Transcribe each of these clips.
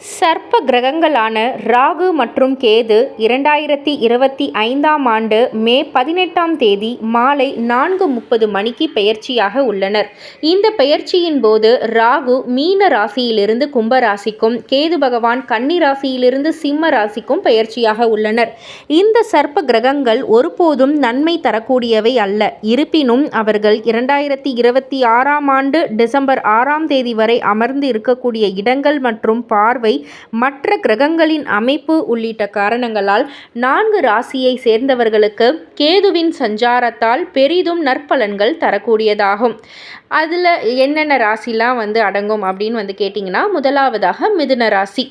சர்ப்ப கிரகங்களான ராகு மற்றும் கேது 2025ஆம் ஆண்டு மே 18ஆம் தேதி மாலை 4:30 மணிக்கு பெயர்ச்சியாக உள்ளனர். இந்த பெயர்ச்சியின் போது ராகு மீன ராசியிலிருந்து கும்ப ராசிக்கும், கேது பகவான் கன்னி ராசியிலிருந்து சிம்ம ராசிக்கும் பெயர்ச்சியாக உள்ளனர். இந்த சர்ப்ப கிரகங்கள் ஒருபோதும் நன்மை தரக்கூடியவை அல்ல. இருப்பினும் அவர்கள் 2026ஆம் ஆண்டு டிசம்பர் 6ஆம் தேதி வரை அமர்ந்து இருக்கக்கூடிய இடங்கள் மற்றும் பார்வை, மற்ற கிரகங்களின் அமைப்பு உள்ளிட்ட காரணங்களால் 4 ராசியை சேர்ந்தவர்களுக்கு கேதுவின் சஞ்சாரத்தால் பெரிதும் நற்பலன்கள் தரக்கூடியதாகும். அதில் என்னென்ன ராசிலாம் அடங்கும் அப்படின்னு கேட்டிங்கன்னா, முதலாவதாக மிதுன ராசி.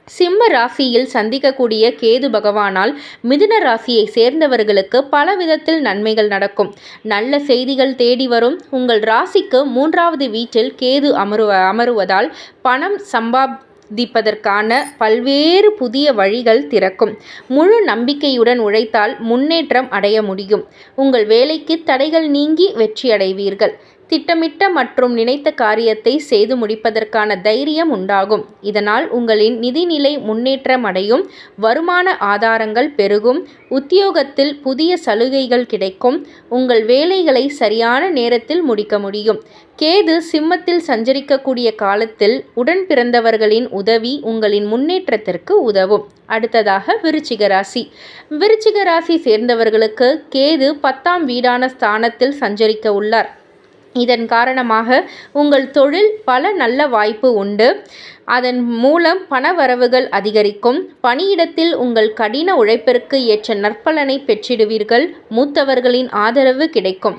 சிம்ம ராசியில் சந்திக்கக்கூடிய கேது பகவானால் மிதுன ராசியை சேர்ந்தவர்களுக்கு பல விதத்தில் நன்மைகள் நடக்கும். நல்ல செய்திகள் தேடி வரும். உங்கள் ராசிக்கு 3வது வீட்டில் கேது அமருவதால் பணம் சம்பாதிப்பதற்கான பல்வேறு புதிய வழிகள் திறக்கும். முழு நம்பிக்கையுடன் உழைத்தால் முன்னேற்றம் அடைய முடியும். உங்கள் வேலைக்கு தடைகள் நீங்கி வெற்றியடைவீர்கள். திட்டமிட்ட மற்றும் நினைத்த காரியத்தை செய்து முடிப்பதற்கான தைரியம் உண்டாகும். இதனால் உங்களின் நிதிநிலை முன்னேற்றம் அடையும். வருமான ஆதாரங்கள் பெருகும். உத்தியோகத்தில் புதிய சலுகைகள் கிடைக்கும். உங்கள் வேலைகளை சரியான நேரத்தில் முடிக்க முடியும். கேது சிம்மத்தில் சஞ்சரிக்கக்கூடிய காலத்தில் உடன் பிறந்தவர்களின் உதவி உங்களின் முன்னேற்றத்திற்கு உதவும். அடுத்ததாக விருச்சிக ராசி. விருச்சிக ராசி சேர்ந்தவர்களுக்கு கேது 10ஆம் வீடான ஸ்தானத்தில் சஞ்சரிக்க உள்ளார். இதன் காரணமாக உங்கள் தொழில் பல நல்ல வாய்ப்பு உண்டு. அதன் மூலம் பணவரவுகள் அதிகரிக்கும். பணியிடத்தில் உங்கள் கடின உழைப்பிற்கு ஏற்ற நற்பலனை பெற்றிடுவீர்கள். மூத்தவர்களின் ஆதரவு கிடைக்கும்.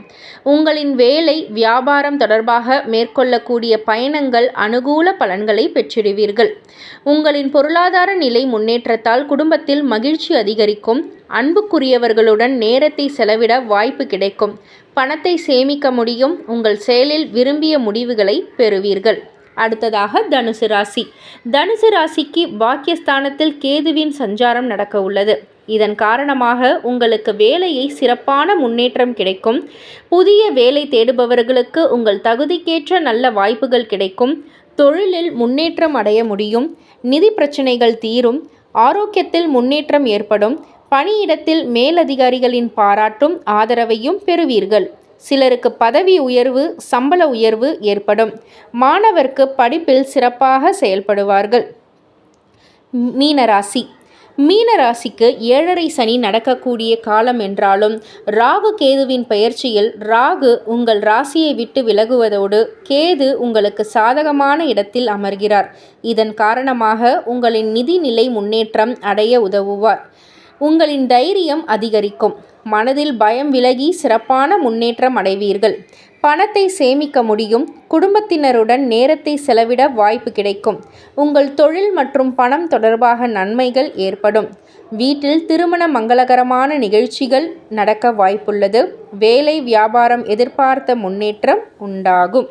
உங்களின் வேலை வியாபாரம் தொடர்பாக மேற்கொள்ளக்கூடிய பயணங்கள் அனுகூல பலன்களை பெற்றிடுவீர்கள். உங்களின் பொருளாதார நிலை முன்னேற்றத்தால் குடும்பத்தில் மகிழ்ச்சி அதிகரிக்கும். அன்புக்குரியவர்களுடன் நேரத்தை செலவிட வாய்ப்பு கிடைக்கும். பணத்தை சேமிக்க முடியும். உங்கள் செயலில் விரும்பிய முடிவுகளை பெறுவீர்கள். அடுத்ததாக தனுசு ராசி. தனுசு ராசிக்கு பாக்கியஸ்தானத்தில் கேதுவின் சஞ்சாரம் நடக்க உள்ளது. இதன் காரணமாக உங்களுக்கு வேலையை சிறப்பான முன்னேற்றம் கிடைக்கும். புதிய வேலை தேடுபவர்களுக்கு உங்கள் தகுதிக்கேற்ற நல்ல வாய்ப்புகள் கிடைக்கும். தொழிலில் முன்னேற்றம் அடைய முடியும். நிதி பிரச்சனைகள் தீரும். ஆரோக்கியத்தில் முன்னேற்றம் ஏற்படும். பணியிடத்தில் மேலதிகாரிகளின் பாராட்டும் ஆதரவையும் பெறுவீர்கள். சிலருக்கு பதவி உயர்வு, சம்பள உயர்வு ஏற்படும். மாணவருக்கு படிப்பில் சிறப்பாக செயல்படுவார்கள். மீனராசி. மீனராசிக்கு 7.5 சனி நடக்கக்கூடிய காலம் என்றாலும் ராகு கேதுவின் பெயர்ச்சியில் ராகு உங்கள் ராசியை விட்டு விலகுவதோடு கேது உங்களுக்கு சாதகமான இடத்தில் அமர்கிறார். இதன் காரணமாக உங்களின் நிதி நிலை முன்னேற்றம் அடைய உதவுவார். உங்களின் தைரியம் அதிகரிக்கும். மனதில் பயம் விலகி சிறப்பான முன்னேற்றம் அடைவீர்கள். பணத்தை சேமிக்க முடியும். குடும்பத்தினருடன் நேரத்தை செலவிட வாய்ப்பு கிடைக்கும். உங்கள் தொழில் மற்றும் பணம் தொடர்பாக நன்மைகள் ஏற்படும். வீட்டில் திருமண மங்களகரமான நிகழ்ச்சிகள் நடக்க வாய்ப்புள்ளது. வேலை வியாபாரம் எதிர்பார்த்த முன்னேற்றம் உண்டாகும்.